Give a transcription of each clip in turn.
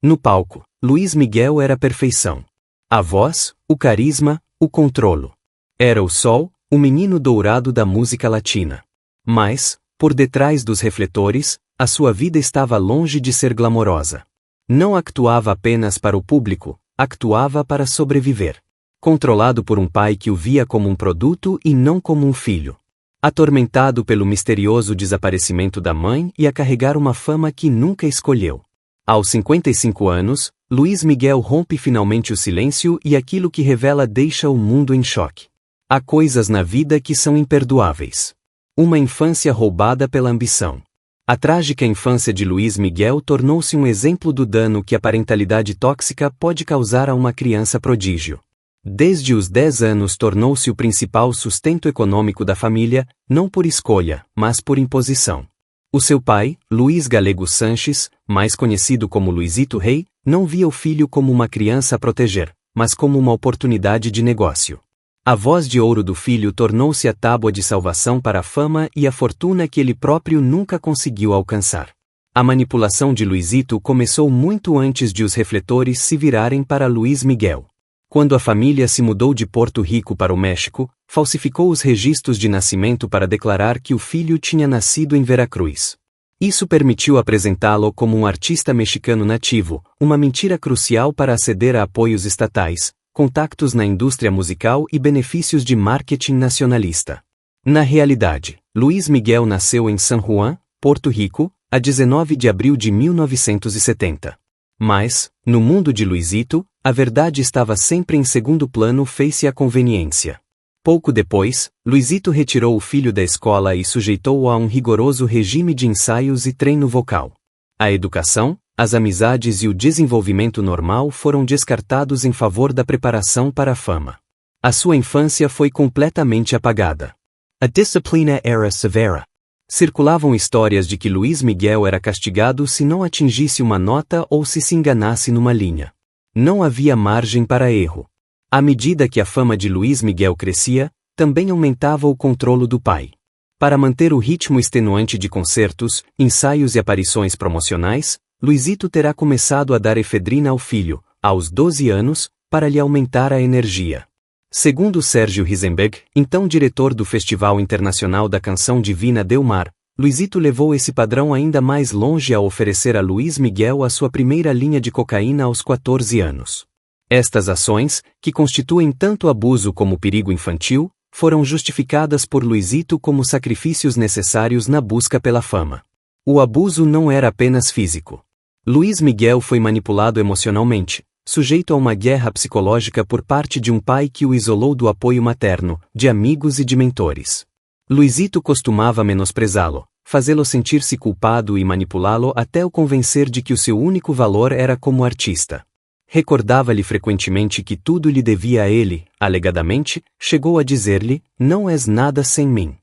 No palco, Luís Miguel era a perfeição. A voz, o carisma, o controlo. Era o sol, o menino dourado da música latina. Mas, por detrás dos refletores, a sua vida estava longe de ser glamourosa. Não actuava apenas para o público, actuava para sobreviver. Controlado por um pai que o via como um produto e não como um filho. Atormentado pelo misterioso desaparecimento da mãe e a carregar uma fama que nunca escolheu. Aos 55 anos, Luís Miguel rompe finalmente o silêncio e aquilo que revela deixa o mundo em choque. Há coisas na vida que são imperdoáveis. Uma infância roubada pela ambição. A trágica infância de Luís Miguel tornou-se um exemplo do dano que a parentalidade tóxica pode causar a uma criança prodígio. Desde os 10 anos tornou-se o principal sustento econômico da família, não por escolha, mas por imposição. O seu pai, Luís Galego Sanches, mais conhecido como Luizito Rei, não via o filho como uma criança a proteger, mas como uma oportunidade de negócio. A voz de ouro do filho tornou-se a tábua de salvação para a fama e a fortuna que ele próprio nunca conseguiu alcançar. A manipulação de Luizito começou muito antes de os refletores se virarem para Luís Miguel. Quando a família se mudou de Porto Rico para o México, falsificou os registros de nascimento para declarar que o filho tinha nascido em Veracruz. Isso permitiu apresentá-lo como um artista mexicano nativo, uma mentira crucial para aceder a apoios estatais, contactos na indústria musical e benefícios de marketing nacionalista. Na realidade, Luís Miguel nasceu em San Juan, Porto Rico, a 19 de abril de 1970. Mas, no mundo de Luizito, a verdade estava sempre em segundo plano face à conveniência. Pouco depois, Luizito retirou o filho da escola e sujeitou-o a um rigoroso regime de ensaios e treino vocal. A educação, as amizades e o desenvolvimento normal foram descartados em favor da preparação para a fama. A sua infância foi completamente apagada. A disciplina era severa. Circulavam histórias de que Luís Miguel era castigado se não atingisse uma nota ou se enganasse numa linha. Não havia margem para erro. À medida que a fama de Luís Miguel crescia, também aumentava o controle do pai. Para manter o ritmo extenuante de concertos, ensaios e aparições promocionais, Luizito terá começado a dar efedrina ao filho, aos 12 anos, para lhe aumentar a energia. Segundo Sérgio Risenberg, então diretor do Festival Internacional da Canção Divina Del Mar, Luizito levou esse padrão ainda mais longe ao oferecer a Luís Miguel a sua primeira linha de cocaína aos 14 anos. Estas ações, que constituem tanto abuso como perigo infantil, foram justificadas por Luizito como sacrifícios necessários na busca pela fama. O abuso não era apenas físico. Luís Miguel foi manipulado emocionalmente, sujeito a uma guerra psicológica por parte de um pai que o isolou do apoio materno, de amigos e de mentores. Luizito costumava menosprezá-lo, fazê-lo sentir-se culpado e manipulá-lo até o convencer de que o seu único valor era como artista. Recordava-lhe frequentemente que tudo lhe devia a ele, alegadamente, chegou a dizer-lhe, "Não és nada sem mim."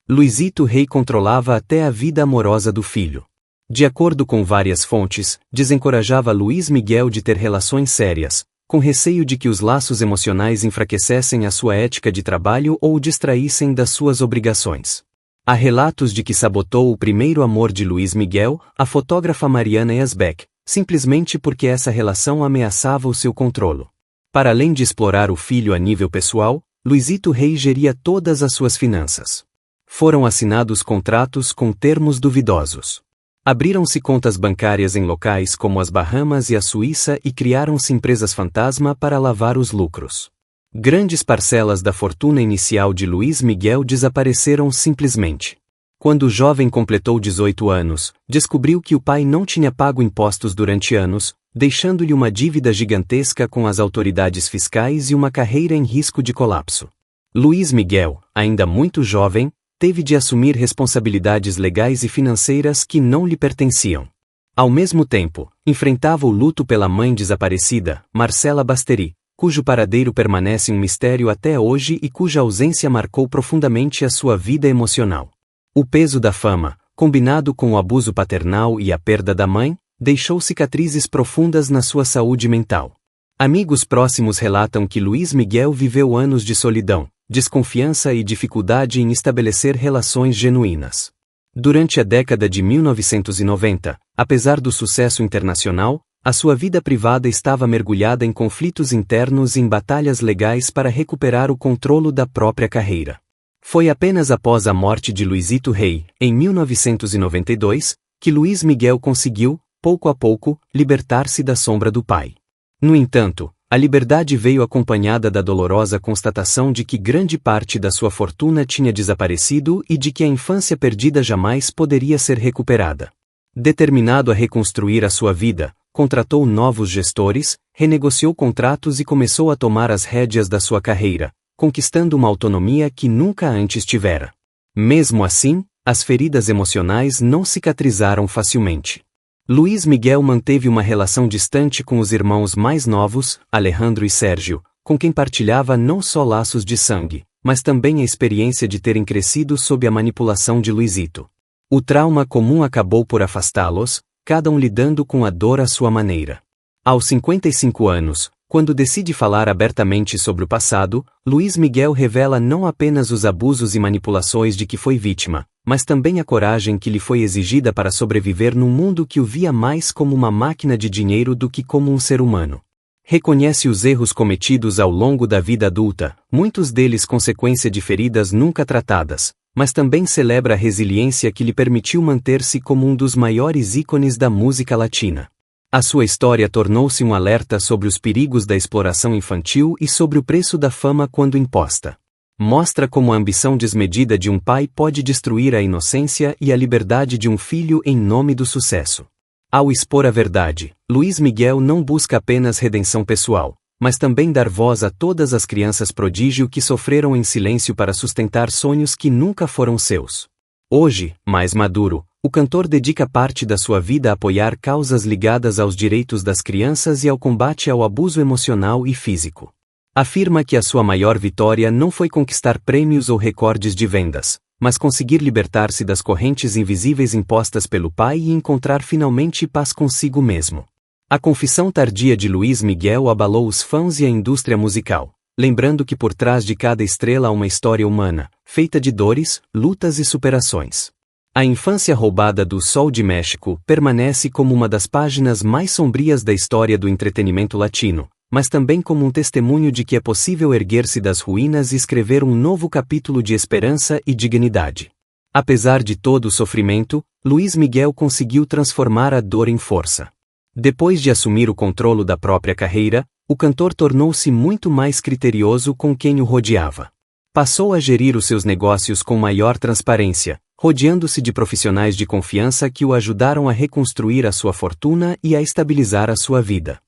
Luizito Rei controlava até a vida amorosa do filho. De acordo com várias fontes, desencorajava Luís Miguel de ter relações sérias, com receio de que os laços emocionais enfraquecessem a sua ética de trabalho ou o distraíssem das suas obrigações. Há relatos de que sabotou o primeiro amor de Luís Miguel, a fotógrafa Mariana Yazbek, simplesmente porque essa relação ameaçava o seu controlo. Para além de explorar o filho a nível pessoal, Luizito Rei geria todas as suas finanças. Foram assinados contratos com termos duvidosos. Abriram-se contas bancárias em locais como as Bahamas e a Suíça e criaram-se empresas fantasma para lavar os lucros. Grandes parcelas da fortuna inicial de Luís Miguel desapareceram simplesmente. Quando o jovem completou 18 anos, descobriu que o pai não tinha pago impostos durante anos, deixando-lhe uma dívida gigantesca com as autoridades fiscais e uma carreira em risco de colapso. Luís Miguel, ainda muito jovem, teve de assumir responsabilidades legais e financeiras que não lhe pertenciam. Ao mesmo tempo, enfrentava o luto pela mãe desaparecida, Marcela Basteri, cujo paradeiro permanece um mistério até hoje e cuja ausência marcou profundamente a sua vida emocional. O peso da fama, combinado com o abuso paternal e a perda da mãe, deixou cicatrizes profundas na sua saúde mental. Amigos próximos relatam que Luís Miguel viveu anos de solidão, desconfiança e dificuldade em estabelecer relações genuínas. Durante a década de 1990, apesar do sucesso internacional, A sua vida privada estava mergulhada em conflitos internos e em batalhas legais para recuperar o controle da própria carreira. Foi apenas após a morte de Luisito Rey, em 1992, que Luís Miguel conseguiu, pouco a pouco, libertar-se da sombra do pai. No entanto, a liberdade veio acompanhada da dolorosa constatação de que grande parte da sua fortuna tinha desaparecido e de que a infância perdida jamais poderia ser recuperada. Determinado a reconstruir a sua vida, contratou novos gestores, renegociou contratos e começou a tomar as rédeas da sua carreira, conquistando uma autonomia que nunca antes tivera. Mesmo assim, as feridas emocionais não cicatrizaram facilmente. Luís Miguel manteve uma relação distante com os irmãos mais novos, Alejandro e Sérgio, com quem partilhava não só laços de sangue, mas também a experiência de terem crescido sob a manipulação de Luisito. O trauma comum acabou por afastá-los, cada um lidando com a dor à sua maneira. Aos 55 anos, quando decide falar abertamente sobre o passado, Luís Miguel revela não apenas os abusos e manipulações de que foi vítima, mas também a coragem que lhe foi exigida para sobreviver num mundo que o via mais como uma máquina de dinheiro do que como um ser humano. Reconhece os erros cometidos ao longo da vida adulta, muitos deles consequência de feridas nunca tratadas, mas também celebra a resiliência que lhe permitiu manter-se como um dos maiores ícones da música latina. A sua história tornou-se um alerta sobre os perigos da exploração infantil e sobre o preço da fama quando imposta. Mostra como a ambição desmedida de um pai pode destruir a inocência e a liberdade de um filho em nome do sucesso. Ao expor a verdade, Luís Miguel não busca apenas redenção pessoal, mas também dar voz a todas as crianças prodígio que sofreram em silêncio para sustentar sonhos que nunca foram seus. Hoje, mais maduro, o cantor dedica parte da sua vida a apoiar causas ligadas aos direitos das crianças e ao combate ao abuso emocional e físico. Afirma que a sua maior vitória não foi conquistar prêmios ou recordes de vendas, mas conseguir libertar-se das correntes invisíveis impostas pelo pai e encontrar finalmente paz consigo mesmo. A confissão tardia de Luís Miguel abalou os fãs e a indústria musical, lembrando que por trás de cada estrela há uma história humana, feita de dores, lutas e superações. A infância roubada do Sol de México permanece como uma das páginas mais sombrias da história do entretenimento latino, mas também como um testemunho de que é possível erguer-se das ruínas e escrever um novo capítulo de esperança e dignidade. Apesar de todo o sofrimento, Luís Miguel conseguiu transformar a dor em força. Depois de assumir o controle da própria carreira, o cantor tornou-se muito mais criterioso com quem o rodeava. Passou a gerir os seus negócios com maior transparência, rodeando-se de profissionais de confiança que o ajudaram a reconstruir a sua fortuna e a estabilizar a sua vida.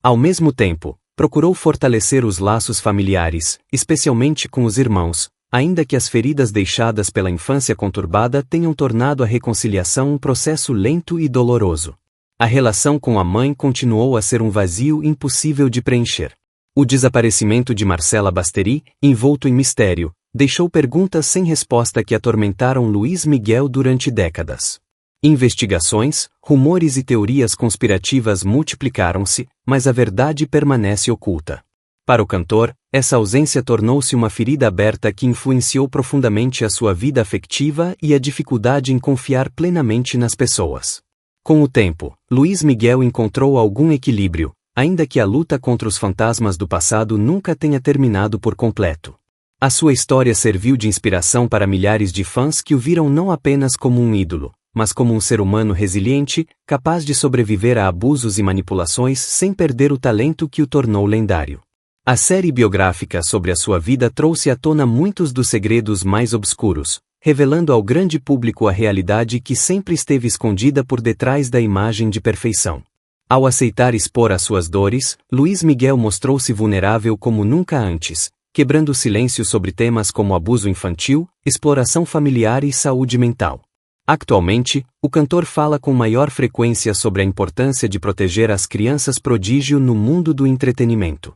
Ao mesmo tempo, procurou fortalecer os laços familiares, especialmente com os irmãos, ainda que as feridas deixadas pela infância conturbada tenham tornado a reconciliação um processo lento e doloroso. A relação com a mãe continuou a ser um vazio impossível de preencher. O desaparecimento de Marcela Basteri, envolto em mistério, deixou perguntas sem resposta que atormentaram Luís Miguel durante décadas. Investigações, rumores e teorias conspirativas multiplicaram-se, mas a verdade permanece oculta. Para o cantor, essa ausência tornou-se uma ferida aberta que influenciou profundamente a sua vida afetiva e a dificuldade em confiar plenamente nas pessoas. Com o tempo, Luís Miguel encontrou algum equilíbrio, ainda que a luta contra os fantasmas do passado nunca tenha terminado por completo. A sua história serviu de inspiração para milhares de fãs que o viram não apenas como um ídolo, mas como um ser humano resiliente, capaz de sobreviver a abusos e manipulações sem perder o talento que o tornou lendário. A série biográfica sobre a sua vida trouxe à tona muitos dos segredos mais obscuros, revelando ao grande público a realidade que sempre esteve escondida por detrás da imagem de perfeição. Ao aceitar expor as suas dores, Luís Miguel mostrou-se vulnerável como nunca antes, quebrando o silêncio sobre temas como abuso infantil, exploração familiar e saúde mental. Atualmente, o cantor fala com maior frequência sobre a importância de proteger as crianças prodígio no mundo do entretenimento.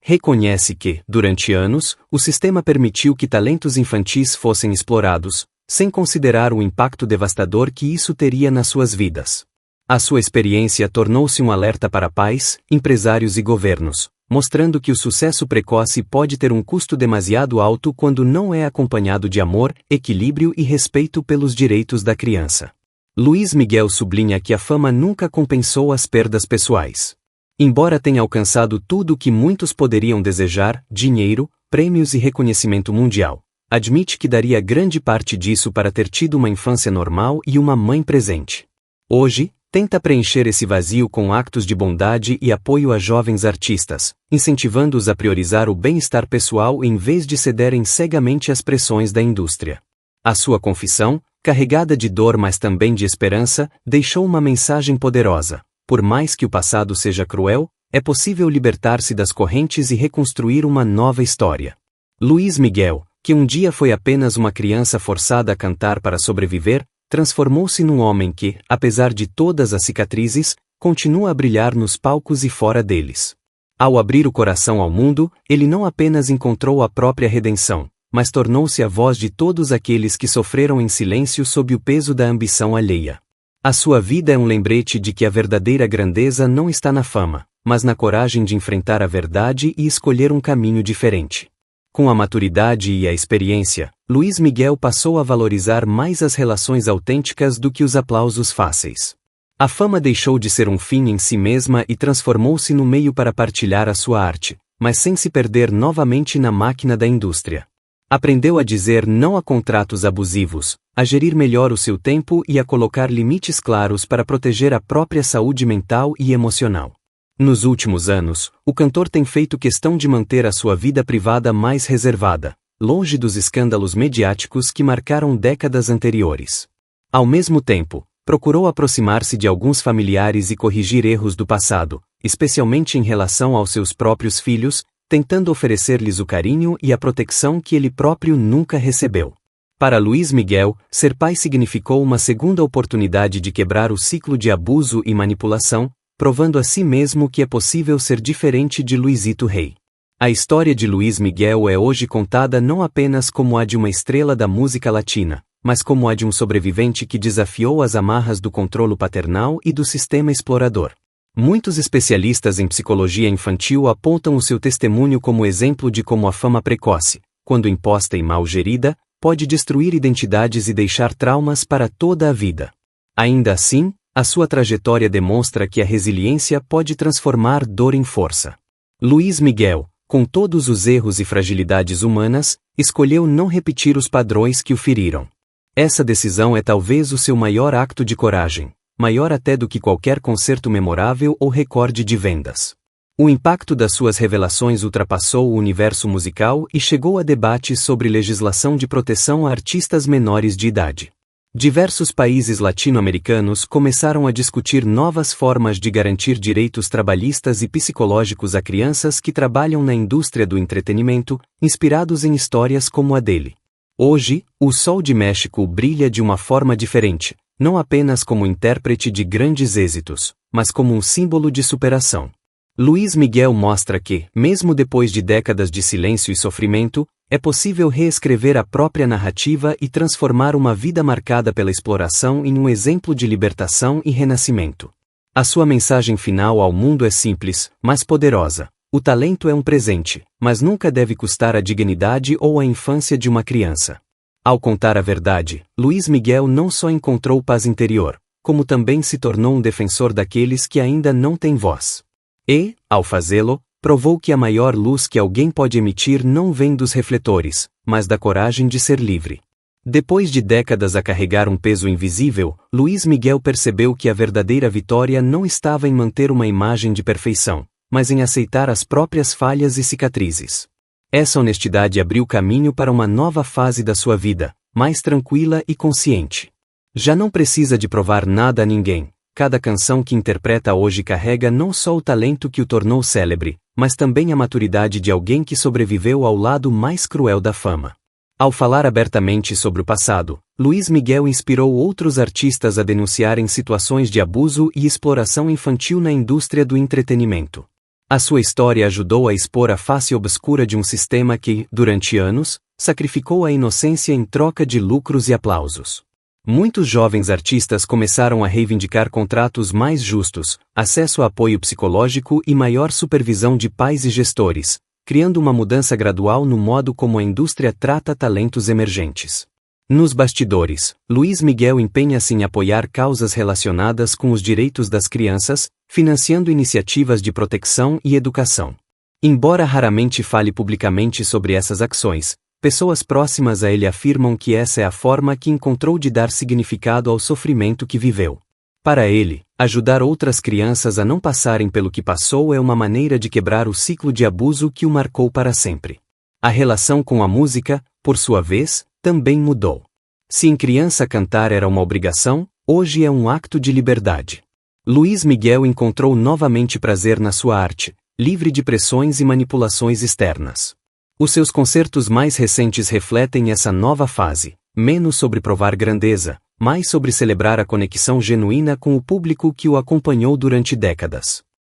Reconhece que, durante anos, o sistema permitiu que talentos infantis fossem explorados, sem considerar o impacto devastador que isso teria nas suas vidas. A sua experiência tornou-se um alerta para pais, empresários e governos, mostrando que o sucesso precoce pode ter um custo demasiado alto quando não é acompanhado de amor, equilíbrio e respeito pelos direitos da criança. Luís Miguel sublinha que a fama nunca compensou as perdas pessoais. Embora tenha alcançado tudo o que muitos poderiam desejar, dinheiro, prêmios e reconhecimento mundial, admite que daria grande parte disso para ter tido uma infância normal e uma mãe presente. Hoje, tenta preencher esse vazio com actos de bondade e apoio a jovens artistas, incentivando-os a priorizar o bem-estar pessoal em vez de cederem cegamente às pressões da indústria. A sua confissão, carregada de dor mas também de esperança, deixou uma mensagem poderosa. Por mais que o passado seja cruel, é possível libertar-se das correntes e reconstruir uma nova história. Luís Miguel, que um dia foi apenas uma criança forçada a cantar para sobreviver, transformou-se num homem que, apesar de todas as cicatrizes, continua a brilhar nos palcos e fora deles. Ao abrir o coração ao mundo, ele não apenas encontrou a própria redenção, mas tornou-se a voz de todos aqueles que sofreram em silêncio sob o peso da ambição alheia. A sua vida é um lembrete de que a verdadeira grandeza não está na fama, mas na coragem de enfrentar a verdade e escolher um caminho diferente. Com a maturidade e a experiência, Luís Miguel passou a valorizar mais as relações autênticas do que os aplausos fáceis. A fama deixou de ser um fim em si mesma e transformou-se no meio para partilhar a sua arte, mas sem se perder novamente na máquina da indústria. Aprendeu a dizer não a contratos abusivos, a gerir melhor o seu tempo e a colocar limites claros para proteger a própria saúde mental e emocional. Nos últimos anos, o cantor tem feito questão de manter a sua vida privada mais reservada, longe dos escândalos mediáticos que marcaram décadas anteriores. Ao mesmo tempo, procurou aproximar-se de alguns familiares e corrigir erros do passado, especialmente em relação aos seus próprios filhos, tentando oferecer-lhes o carinho e a proteção que ele próprio nunca recebeu. Para Luís Miguel, ser pai significou uma segunda oportunidade de quebrar o ciclo de abuso e manipulação, provando a si mesmo que é possível ser diferente de Luisito Rey. A história de Luís Miguel é hoje contada não apenas como a de uma estrela da música latina, mas como a de um sobrevivente que desafiou as amarras do controle paternal e do sistema explorador. Muitos especialistas em psicologia infantil apontam o seu testemunho como exemplo de como a fama precoce, quando imposta e mal gerida, pode destruir identidades e deixar traumas para toda a vida. Ainda assim, a sua trajetória demonstra que a resiliência pode transformar dor em força. Luís Miguel, com todos os erros e fragilidades humanas, escolheu não repetir os padrões que o feriram. Essa decisão é talvez o seu maior acto de coragem, maior até do que qualquer concerto memorável ou recorde de vendas. O impacto das suas revelações ultrapassou o universo musical e chegou a debates sobre legislação de proteção a artistas menores de idade. Diversos países latino-americanos começaram a discutir novas formas de garantir direitos trabalhistas e psicológicos a crianças que trabalham na indústria do entretenimento, inspirados em histórias como a dele. Hoje, o Sol de México brilha de uma forma diferente, não apenas como intérprete de grandes êxitos, mas como um símbolo de superação. Luís Miguel mostra que, mesmo depois de décadas de silêncio e sofrimento, é possível reescrever a própria narrativa e transformar uma vida marcada pela exploração em um exemplo de libertação e renascimento. A sua mensagem final ao mundo é simples, mas poderosa. O talento é um presente, mas nunca deve custar a dignidade ou a infância de uma criança. Ao contar a verdade, Luís Miguel não só encontrou paz interior, como também se tornou um defensor daqueles que ainda não têm voz. E, ao fazê-lo, provou que a maior luz que alguém pode emitir não vem dos refletores, mas da coragem de ser livre. Depois de décadas a carregar um peso invisível, Luís Miguel percebeu que a verdadeira vitória não estava em manter uma imagem de perfeição, mas em aceitar as próprias falhas e cicatrizes. Essa honestidade abriu caminho para uma nova fase da sua vida, mais tranquila e consciente. Já não precisa de provar nada a ninguém. Cada canção que interpreta hoje carrega não só o talento que o tornou célebre, mas também a maturidade de alguém que sobreviveu ao lado mais cruel da fama. Ao falar abertamente sobre o passado, Luís Miguel inspirou outros artistas a denunciarem situações de abuso e exploração infantil na indústria do entretenimento. A sua história ajudou a expor a face obscura de um sistema que, durante anos, sacrificou a inocência em troca de lucros e aplausos. Muitos jovens artistas começaram a reivindicar contratos mais justos, acesso a apoio psicológico e maior supervisão de pais e gestores, criando uma mudança gradual no modo como a indústria trata talentos emergentes. Nos bastidores, Luís Miguel empenha-se em apoiar causas relacionadas com os direitos das crianças, financiando iniciativas de proteção e educação. Embora raramente fale publicamente sobre essas ações, pessoas próximas a ele afirmam que essa é a forma que encontrou de dar significado ao sofrimento que viveu. Para ele, ajudar outras crianças a não passarem pelo que passou é uma maneira de quebrar o ciclo de abuso que o marcou para sempre. A relação com a música, por sua vez, também mudou. Se em criança cantar era uma obrigação, hoje é um acto de liberdade. Luís Miguel encontrou novamente prazer na sua arte, livre de pressões e manipulações externas. Os seus concertos mais recentes refletem essa nova fase, menos sobre provar grandeza, mais sobre celebrar a conexão genuína com o público que o acompanhou durante décadas.